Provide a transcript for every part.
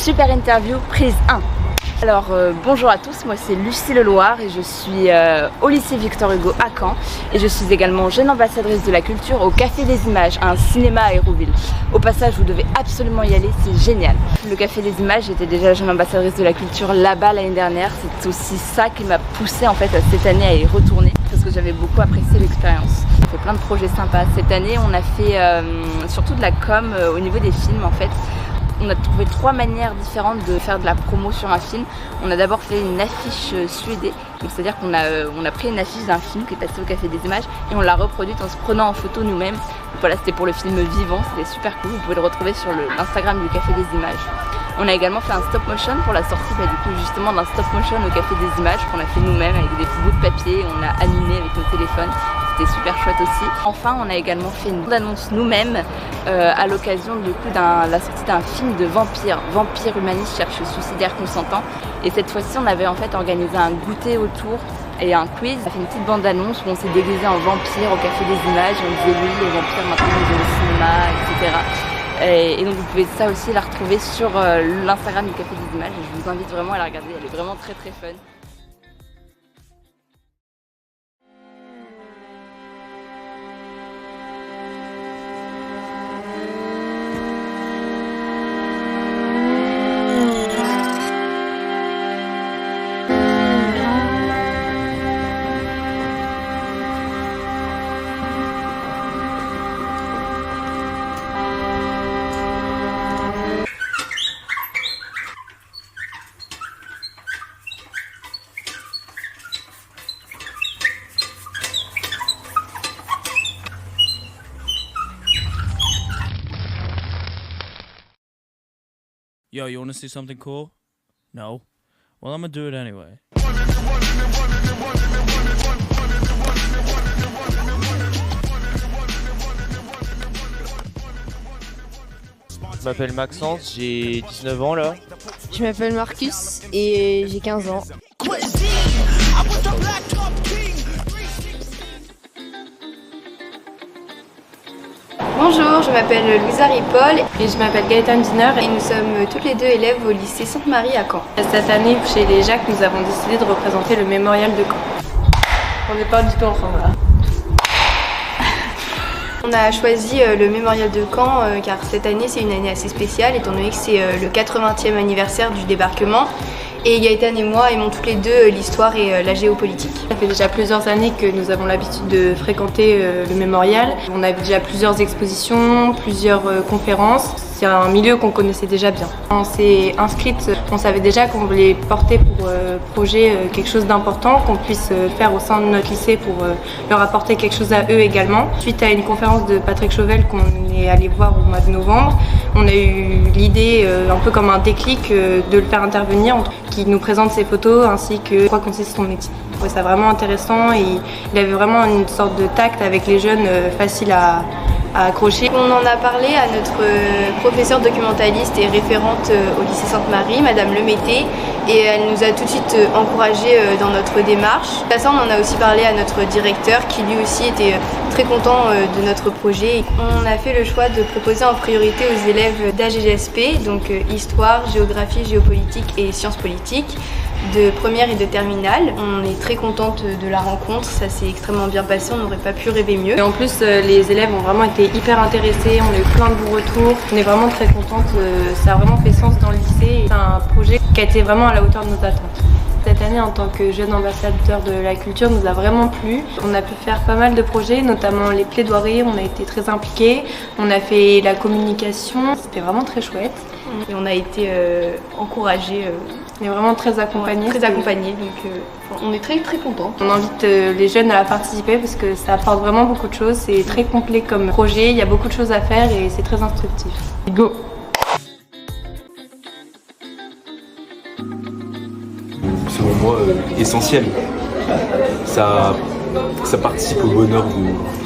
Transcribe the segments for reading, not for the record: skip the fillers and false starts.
Super interview prise 1. Alors bonjour à tous, moi c'est Lucie Leloir et je suis au lycée Victor Hugo à Caen et je suis également jeune ambassadrice de la culture au Café des Images, un cinéma à Hérouville. Au passage, vous devez absolument y aller, c'est génial. Le Café des Images, j'étais déjà jeune ambassadrice de la culture là-bas l'année dernière, c'est aussi ça qui m'a poussée en fait cette année à y retourner parce que j'avais beaucoup apprécié l'expérience. On fait plein de projets sympas. Cette année on a fait surtout de la com au niveau des films en fait. On a trouvé 3 manières différentes de faire de la promo sur un film. On a d'abord fait une affiche suédée, c'est-à-dire qu'on a pris une affiche d'un film qui est passé au Café des Images et on l'a reproduite en se prenant en photo nous-mêmes. Voilà, c'était pour le film Vivant, c'était super cool, vous pouvez le retrouver sur l'Instagram du Café des Images. On a également fait un stop motion pour la sortie du coup justement d'un stop motion au Café des Images qu'on a fait nous-mêmes avec des petits bouts de papier, on l'a animé avec nos téléphones. C'était super chouette aussi. Enfin, on a également fait une bande-annonce nous-mêmes à l'occasion du coup de la sortie d'un film de vampire. Vampire humaniste cherche suicidaire consentant. Et cette fois-ci, on avait en fait organisé un goûter autour et un quiz. On a fait une petite bande-annonce où on s'est déguisé en vampire au Café des Images. On disait oui, les vampires maintenant ils vont au cinéma, etc. Et donc vous pouvez ça aussi la retrouver sur l'Instagram du Café des Images. Je vous invite vraiment à la regarder, elle est vraiment très très fun. Yo, you want to see something cool? No? Well, I'm gonna do it anyway. Je m'appelle Maxence, j'ai 19 ans là. Je m'appelle Marcus et j'ai 15 ans. Bonjour, je m'appelle Louisa Ripoll et je m'appelle Gaëtane Diner et nous sommes toutes les deux élèves au lycée Sainte-Marie à Caen. Cette année, chez les Jacques, nous avons décidé de représenter le mémorial de Caen. On n'est pas du tout ensemble là. On a choisi le mémorial de Caen car cette année c'est une année assez spéciale étant donné que c'est le 80e anniversaire du débarquement. Et Gaëtane et moi aimons toutes les deux l'histoire et la géopolitique. Ça fait déjà plusieurs années que nous avons l'habitude de fréquenter le mémorial. On a déjà plusieurs expositions, plusieurs conférences. C'est un milieu qu'on connaissait déjà bien. On s'est inscrite, on savait déjà qu'on voulait porter pour projet quelque chose d'important, qu'on puisse faire au sein de notre lycée pour leur apporter quelque chose à eux également. Suite à une conférence de Patrick Chauvel qu'on est allé voir au mois de novembre, on a eu l'idée, un peu comme un déclic, de le faire intervenir, qui nous présente ses photos ainsi que en quoi consiste son métier. Je trouvais ça vraiment intéressant et il avait vraiment une sorte de tact avec les jeunes, facile à accrocher. On en a parlé à notre professeure documentaliste et référente au lycée Sainte-Marie, Madame Lemété, et elle nous a tout de suite encouragés dans notre démarche. De ça, on en a aussi parlé à notre directeur qui lui aussi était très content de notre projet. On a fait le choix de proposer en priorité aux élèves d'AGGSP, donc histoire, géographie, géopolitique et sciences politiques, de première et de terminale. On est très contente de la rencontre, ça s'est extrêmement bien passé, on n'aurait pas pu rêver mieux. Et en plus, les élèves ont vraiment été hyper intéressés, on a eu plein de bons retours. On est vraiment très contente, ça a vraiment fait sens dans le lycée. C'est un projet qui a été vraiment à la hauteur de nos attentes. Cette année, en tant que jeune ambassadeur de la culture, nous a vraiment plu. On a pu faire pas mal de projets, notamment les plaidoiries, on a été très impliqués. On a fait la communication, c'était vraiment très chouette. Et on a été encouragés. On est vraiment très accompagnés. Très accompagnés, donc on est très très contents. On invite les jeunes à participer parce que ça apporte vraiment beaucoup de choses. C'est très complet comme projet, il y a beaucoup de choses à faire et c'est très instructif. Go! Selon moi, essentiel. Ça participe au bonheur de...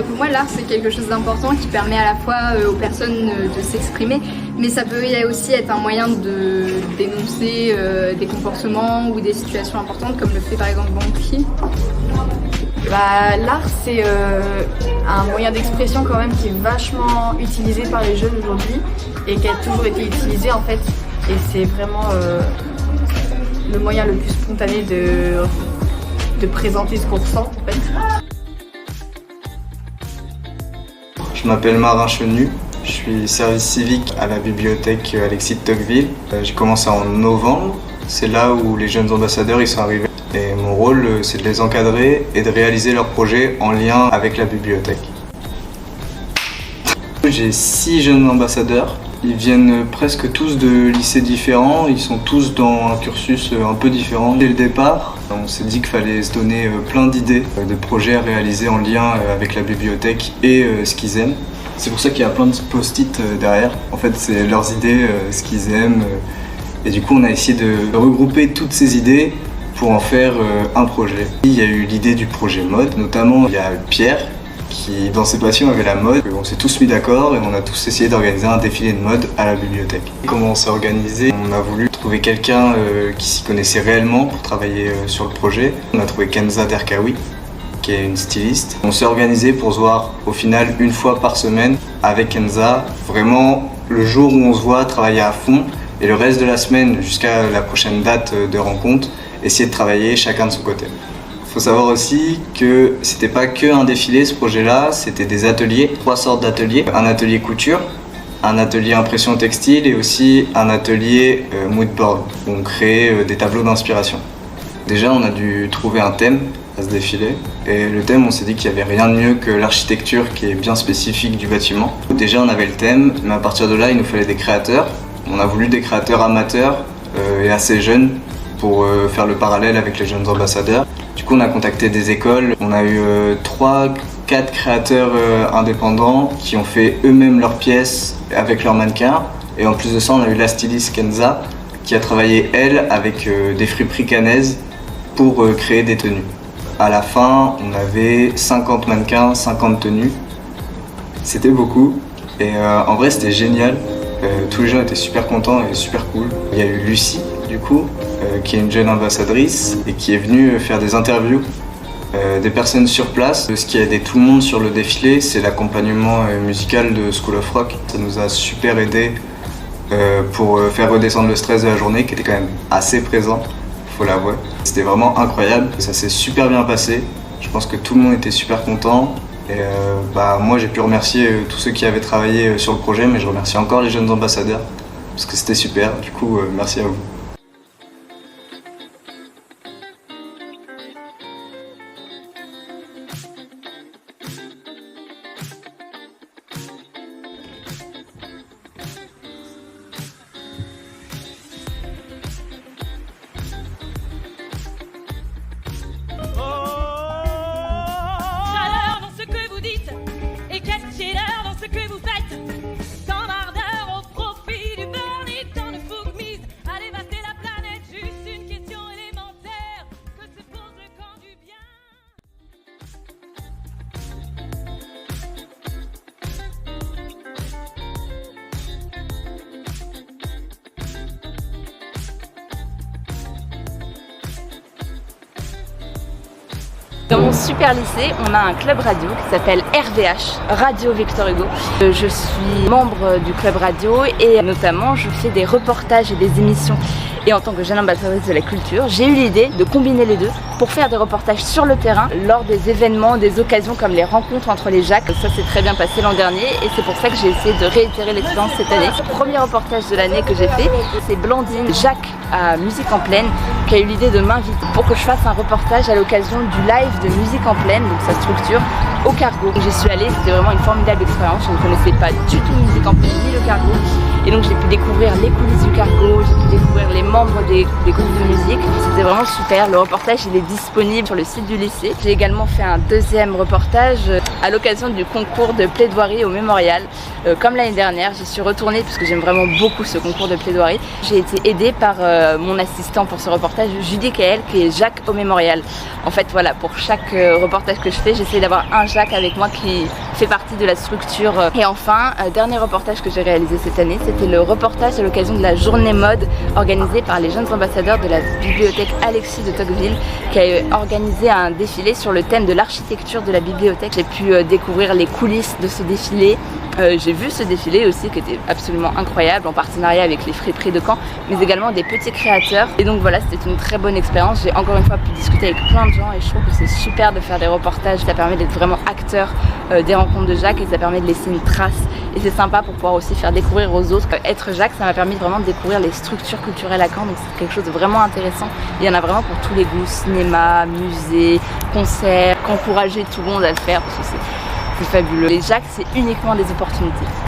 Pour moi, l'art, c'est quelque chose d'important qui permet à la fois aux personnes de s'exprimer, mais ça peut aussi être un moyen de dénoncer des comportements ou des situations importantes, comme le fait par exemple Banksy. L'art, c'est un moyen d'expression quand même qui est vachement utilisé par les jeunes aujourd'hui et qui a toujours été utilisé en fait et c'est vraiment le moyen le plus spontané de présenter ce qu'on ressent en fait. Je m'appelle Marin Chenu, je suis service civique à la bibliothèque Alexis de Tocqueville. J'ai commencé en novembre, c'est là où les jeunes ambassadeurs ils sont arrivés. Et mon rôle c'est de les encadrer et de réaliser leurs projets en lien avec la bibliothèque. J'ai 6 jeunes ambassadeurs, ils viennent presque tous de lycées différents, ils sont tous dans un cursus un peu différent. Dès le départ, on s'est dit qu'il fallait se donner plein d'idées, de projets à réaliser en lien avec la bibliothèque et ce qu'ils aiment. C'est pour ça qu'il y a plein de post-it derrière. En fait, c'est leurs idées, ce qu'ils aiment. Et du coup, on a essayé de regrouper toutes ces idées pour en faire un projet. Il y a eu l'idée du projet mode, notamment il y a Pierre qui, dans ses passions, avait la mode. On s'est tous mis d'accord et on a tous essayé d'organiser un défilé de mode à la bibliothèque. Comment on s'est organisé? On a voulu trouver quelqu'un qui s'y connaissait réellement pour travailler sur le projet. On a trouvé Kenza Derkaoui, qui est une styliste. On s'est organisé pour se voir au final une fois par semaine avec Kenza. Vraiment, le jour où on se voit, travailler à fond et le reste de la semaine jusqu'à la prochaine date de rencontre, essayer de travailler chacun de son côté. Il faut savoir aussi que c'était pas que un défilé ce projet-là, c'était des ateliers, 3 sortes d'ateliers. Un atelier couture, un atelier impression textile et aussi un atelier moodboard où on crée des tableaux d'inspiration. Déjà on a dû trouver un thème à ce défilé et le thème on s'est dit qu'il n'y avait rien de mieux que l'architecture qui est bien spécifique du bâtiment. Déjà on avait le thème mais à partir de là il nous fallait des créateurs. On a voulu des créateurs amateurs et assez jeunes pour faire le parallèle avec les jeunes ambassadeurs. Du coup on a contacté des écoles, on a eu 3-4 créateurs indépendants qui ont fait eux-mêmes leurs pièces avec leurs mannequins et en plus de ça on a eu la styliste Kenza qui a travaillé elle avec des friperies cannaises pour créer des tenues. À la fin on avait 50 mannequins, 50 tenues, c'était beaucoup et en vrai c'était génial. Tous les gens étaient super contents et super cool. Il y a eu Lucie du coup, qui est une jeune ambassadrice et qui est venue faire des interviews des personnes sur place. Ce qui a aidé tout le monde sur le défilé, c'est l'accompagnement musical de School of Rock. Ça nous a super aidé pour faire redescendre le stress de la journée qui était quand même assez présent, faut l'avouer. C'était vraiment incroyable, ça s'est super bien passé. Je pense que tout le monde était super content. Et moi j'ai pu remercier tous ceux qui avaient travaillé sur le projet, mais je remercie encore les jeunes ambassadeurs parce que c'était super, du coup merci à vous. Dans mon super lycée, on a un club radio qui s'appelle RVH, Radio Victor Hugo. Je suis membre du club radio et notamment je fais des reportages et des émissions. Et en tant que jeune ambassadrice de la culture, j'ai eu l'idée de combiner les deux pour faire des reportages sur le terrain lors des événements, des occasions comme les rencontres entre les Jacques. Ça s'est très bien passé l'an dernier et c'est pour ça que j'ai essayé de réitérer l'expérience cette année. Le premier reportage de l'année que j'ai fait, c'est Blandine Jacques à Musique en Plaine qui a eu l'idée de m'inviter pour que je fasse un reportage à l'occasion du live de Musique en Plaine, donc sa structure, au Cargo. J'y suis allée, c'était vraiment une formidable expérience. Je ne connaissais pas du tout Musique en Plaine ni le Cargo. Et donc j'ai pu découvrir les coulisses du Cargo, j'ai pu découvrir les membres des groupes de musique. C'était vraiment super. Le reportage il est disponible sur le site du lycée. J'ai également fait un deuxième reportage à l'occasion du concours de plaidoirie au Mémorial. Comme l'année dernière, j'y suis retournée parce que j'aime vraiment beaucoup ce concours de plaidoirie. J'ai été aidée par mon assistant pour ce reportage, Judy Kael, qui est Jacques au Mémorial. En fait voilà, pour chaque reportage que je fais, j'essaie d'avoir un Jacques avec moi qui fait partie de la structure. Et enfin, dernier reportage que j'ai réalisé cette année, c'était le reportage à l'occasion de la journée mode organisée par les jeunes ambassadeurs de la bibliothèque Alexis de Tocqueville, qui a organisé un défilé sur le thème de l'architecture de la bibliothèque. J'ai pu découvrir les coulisses de ce défilé. J'ai vu ce défilé aussi qui était absolument incroyable en partenariat avec les friperies de Caen, mais également des petits créateurs. Et donc voilà, c'était une très bonne expérience. J'ai encore une fois pu discuter avec plein de gens et je trouve que c'est super de faire des reportages. Ça permet d'être vraiment acteur des rencontres de Jacques et ça permet de laisser une trace. Et c'est sympa pour pouvoir aussi faire découvrir aux autres. Être Jacques, ça m'a permis vraiment de découvrir les structures culturelles à Caen, donc c'est quelque chose de vraiment intéressant. Il y en a vraiment pour tous les goûts, cinéma, musée, concerts, encourager tout le monde à le faire parce que c'est fabuleux. Et Jacques, c'est uniquement des opportunités.